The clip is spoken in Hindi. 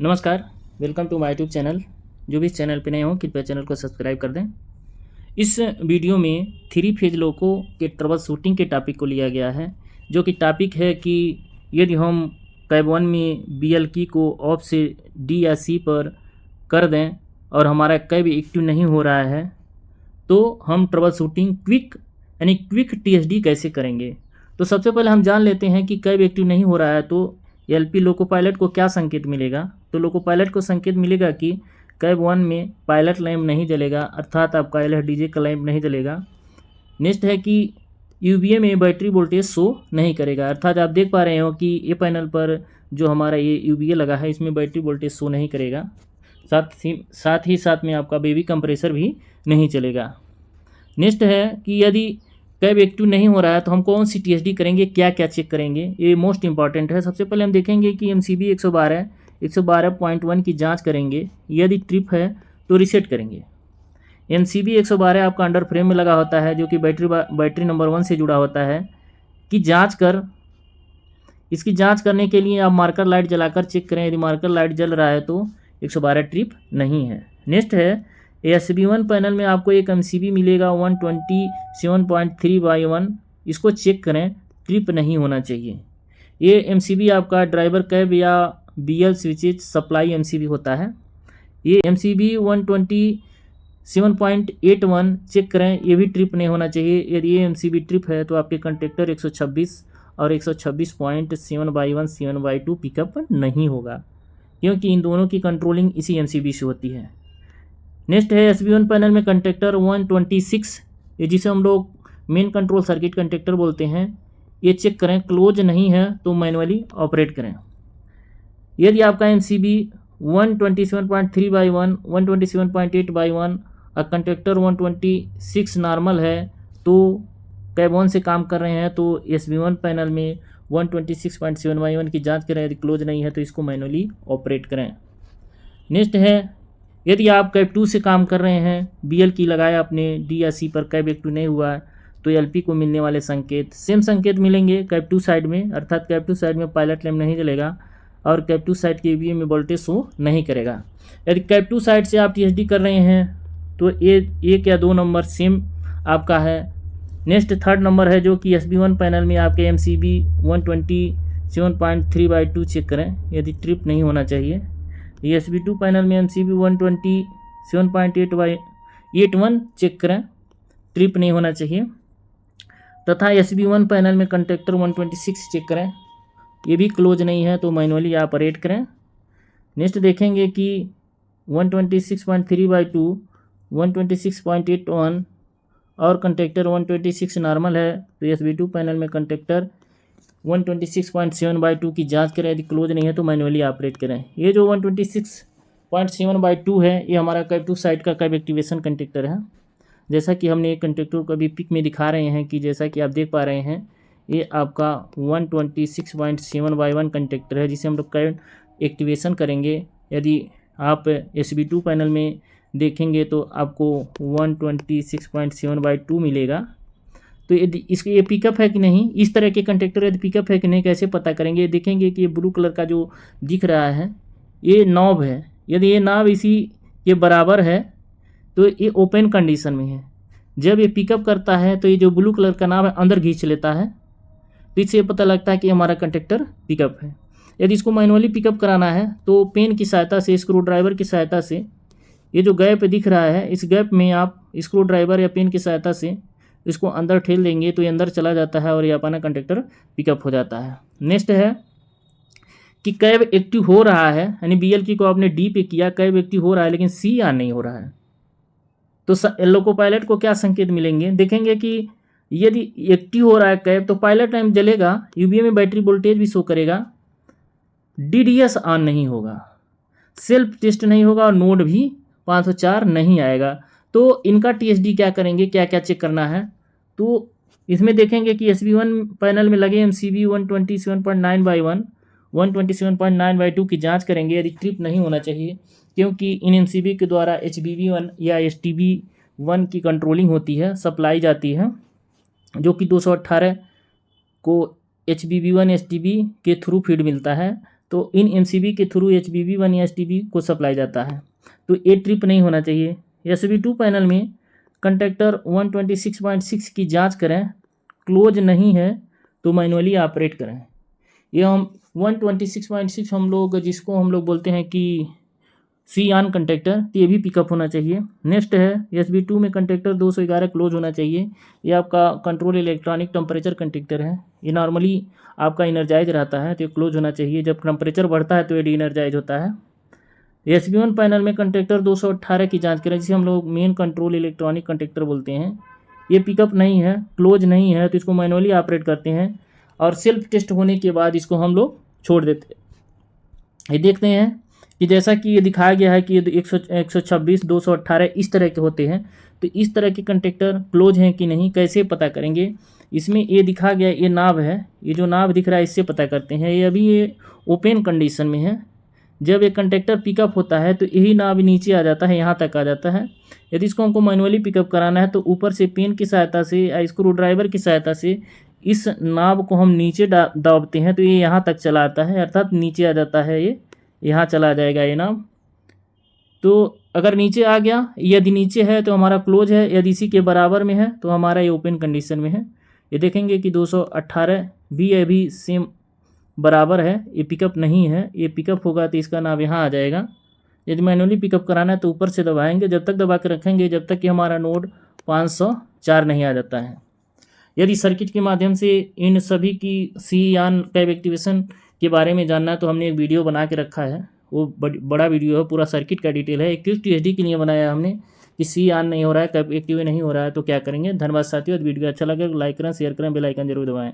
नमस्कार, welcome to my YouTube channel. जो भी इस चैनल पे नए हों कृपया चैनल को सब्सक्राइब कर दें। इस वीडियो में 3 फेज लोको के ट्रबल शूटिंग के टॉपिक को लिया गया है, जो कि टॉपिक है कि यदि हम कैब 1 में BL की को ऑफ से D या C पर कर दें और हमारा कैब एक्टिव नहीं हो रहा है तो हम ट्रबल शूटिंग क्विक TSD कैसे करेंगे। तो सबसे पहले हम जान लेते हैं कि कैब एक्टिव नहीं हो रहा है तो LP लोको पायलट को क्या संकेत मिलेगा। तो लोको पायलट को संकेत मिलेगा कि कैब 1 में पायलट लैंप नहीं जलेगा, अर्थात आपका LHDJ का लैंप नहीं जलेगा। नेक्स्ट है कि UVA में बैटरी वोल्टेज शो नहीं करेगा, अर्थात आप देख पा रहे हो कि ये पैनल पर जो हमारा ये UVA लगा है इसमें बैटरी वोल्टेज शो नहीं करेगा। साथ में आपका बेबी कंप्रेसर भी नहीं चलेगा। नेक्स्ट है कि यदि कैब एक्टिव नहीं हो रहा है तो हम कौन सी TSD करेंगे, क्या क्या चेक करेंगे, ये मोस्ट इंपॉर्टेंट है। सबसे पहले हम देखेंगे कि MCB 112.1 की जांच करेंगे। यदि ट्रिप है तो रीसेट करेंगे। MCB 112 आपका अंडर फ्रेम में लगा होता है, जो कि बैटरी नंबर 1 से जुड़ा होता है। इसकी जांच करने के लिए आप मार्कर लाइट जलाकर चेक करें। यदि मार्कर लाइट जल रहा है तो 112 ट्रिप नहीं है। नेक्स्ट है SB1 पैनल में आपको एक MCB मिलेगा 127.3/1, इसको चेक करें, ट्रिप नहीं होना चाहिए। ये MCB आपका ड्राइवर कैब या BL स्विचेज सप्लाई MCB होता है। ये MCB 127.81 चेक करें, ये भी ट्रिप नहीं होना चाहिए। यदि ये MCB ट्रिप है तो आपके कंटेक्टर 126 और 126.7/1 7/2 पिकअप नहीं होगा, क्योंकि इन दोनों की कंट्रोलिंग इसी MCB से होती है। नेक्स्ट है SB1 पैनल में कंटेक्टर 126, ये जिसे हम लोग मेन कंट्रोल सर्किट कंटेक्टर बोलते हैं, ये चेक करें, क्लोज नहीं है तो मैनुअली ऑपरेट करें। यदि आपका MCB 127.3/1 127.8/1 और कंटेक्टर 126 नॉर्मल है तो कैब 1 से काम कर रहे हैं तो SB1 पैनल में 126.7/1 की जांच करें। यदि क्लोज नहीं है तो इसको मैनुअली ऑपरेट करें। नेक्स्ट है यदि आप कैब 2 से काम कर रहे हैं, BL की लगाया आपने, D या C पर कैब एक्टिव नहीं हुआ तो LP को मिलने वाले संकेत सेम संकेत मिलेंगे कैब 2 साइड में, अर्थात कैब 2 साइड में पायलट लैंप नहीं जलेगा और कैब 2 साइड के UVA में वोल्टेज शो नहीं करेगा। यदि कैब 2 साइड से आप TSD कर रहे हैं तो 1 या 2 नंबर सेम आपका है। नेक्स्ट थर्ड नंबर है जो कि SB1 पैनल में आपके MCB 127.3/2 चेक करें, यदि ट्रिप नहीं होना चाहिए। ये SB2 पैनल में MCB 127.8/81 चेक करें, ट्रिप नहीं होना चाहिए। तथा SB1 पैनल में कंटेक्टर 126 चेक करें, ये भी क्लोज नहीं है तो मैनुअली ऑपरेट करें। नेक्स्ट देखेंगे कि 126.3/2 126.81 और कंटेक्टर 126 नॉर्मल है तो SB2 पैनल में कंटेक्टर 126.7/2 की जांच करें। यदि क्लोज नहीं है तो मैनुअली ऑपरेट करें। ये जो 126.7/2 है ये हमारा कैब 2 साइड का कैब एक्टिवेशन कंटेक्टर है। जैसा कि हमने एक कंटेक्टर को अभी पिक में दिखा रहे हैं कि जैसा कि आप देख पा रहे हैं ये आपका 126.7/1 कंटेक्टर है, जिसे हम लोग कैब एक्टिवेशन करेंगे। यदि आप SB2 पैनल में देखेंगे तो आपको 126.7/2 मिलेगा। तो यदि इसके ये पिकअप है कि नहीं, इस तरह के कंटेक्टर यदि पिकअप है कि नहीं कैसे पता करेंगे। देखेंगे कि ये ब्लू कलर का जो दिख रहा है ये नॉब है। यदि ये नॉब इसी के बराबर है तो ये ओपन कंडीशन में है। जब ये पिकअप करता है तो ये जो ब्लू कलर का नॉब है अंदर खींच लेता है, तो इससे पता लगता है कि हमारा कंटेक्टर पिकअप है। यदि इसको मैनुअली पिकअप कराना है तो पेन की सहायता से, स्क्रू ड्राइवर की सहायता से, ये जो गैप दिख रहा है इस गैप में आप स्क्रू ड्राइवर या पेन की सहायता से इसको अंदर ठेल देंगे तो ये अंदर चला जाता है और ये अपना कंटेक्टर पिकअप हो जाता है। नेक्स्ट है कि कैब एक्टिव हो रहा है, यानी BL की को आपने D पे किया, कैब एक्टिव हो रहा है लेकिन C ऑन नहीं हो रहा है तो लोको पायलट को क्या संकेत मिलेंगे। देखेंगे कि यदि एक्टिव हो रहा है कैब तो पायलट लैंप जलेगा, UVA में बैटरी वोल्टेज भी शो करेगा, DDS ऑन नहीं होगा, सेल्फ टेस्ट नहीं होगा और नोड भी 504 नहीं आएगा। तो इनका TSD क्या करेंगे, क्या क्या चेक करना है। तो इसमें देखेंगे कि SB1 पैनल में लगे MCB 127.9/1 127.9/2 की जांच करेंगे। यदि ट्रिप नहीं होना चाहिए, क्योंकि इन MCB के द्वारा HBB1 या STB1 की कंट्रोलिंग होती है, सप्लाई जाती है, जो कि 218 को HBB1 STB के थ्रू फीड मिलता है। तो इन MCB के थ्रू HBB1 या STB को सप्लाई जाता है। तो ये ट्रिप नहीं होना चाहिए। SB2 पैनल में कंडक्टर 126.6 की जांच करें, क्लोज नहीं है तो मैनुअली ऑपरेट करें। ये हम 126.6 हम लोग जिसको हम लोग बोलते हैं कि सी ऑन कंडक्टर, तो ये भी पिकअप होना चाहिए। नेक्स्ट है SB2 में कंडक्टर 211 क्लोज होना चाहिए। ये आपका कंट्रोल इलेक्ट्रॉनिक टेम्परेचर कंडक्टर है। ये नॉर्मली आपका इनर्जाइज रहता है तो ये क्लोज होना चाहिए। जब टेम्परेचर बढ़ता है तो ये डी एनर्जाइज होता है। SB1 पैनल में कंडक्टर 218 की जांच करें, जिसे हम लोग मेन कंट्रोल इलेक्ट्रॉनिक कंडक्टर बोलते हैं। ये पिकअप नहीं है, क्लोज नहीं है, तो इसको मैनुअली ऑपरेट करते हैं और सेल्फ टेस्ट होने के बाद इसको हम लोग छोड़ देते हैं। ये देखते हैं कि जैसा कि ये दिखाया गया है कि ये 126, 218 इस तरह के होते हैं। तो इस तरह के कंडक्टर क्लोज हैं कि नहीं कैसे पता करेंगे? इसमें ये दिखा गया, ये नाभ है, ये जो नाभ दिख रहा है इससे पता करते हैं। ये अभी ये ओपन कंडीशन में है। जब ये कंडक्टर पिकअप होता है तो यही नाभ नीचे आ जाता है, यहाँ तक आ जाता है। यदि इसको हमको मैनुअली पिकअप कराना है तो ऊपर से पेन की सहायता से या स्क्रू ड्राइवर की सहायता से इस नाभ को हम नीचे दाबते हैं तो ये यहाँ तक चला आता है, अर्थात नीचे आ जाता है। ये यहाँ चला जाएगा ये नाभ। तो अगर नीचे आ गया, यदि नीचे है तो हमारा क्लोज है, यदि इसी के बराबर में है तो हमारा ये ओपन कंडीशन में है। ये देखेंगे कि 218 भी अभी सेम बराबर है, ये पिकअप नहीं है। ये पिकअप होगा तो इसका नाम यहाँ आ जाएगा। यदि मैनुअली पिकअप कराना है तो ऊपर से दबाएंगे, जब तक दबा के रखेंगे जब तक कि हमारा नोड 504 नहीं आ जाता है। यदि सर्किट के माध्यम से इन सभी की सी ऑन कैब एक्टिवेशन के बारे में जानना है तो हमने एक वीडियो बना के रखा है, वो बड़ा वीडियो है, पूरा सर्किट का डिटेल है। एक क्विक TSD के लिए बनाया है हमने कि सी ऑन नहीं हो रहा है, कैब एक्टिव नहीं हो रहा है तो क्या करेंगे। धन्यवाद साथियों। वीडियो अच्छा लगे लाइक करें, शेयर करें, बेल आइकन जरूर दबाएं।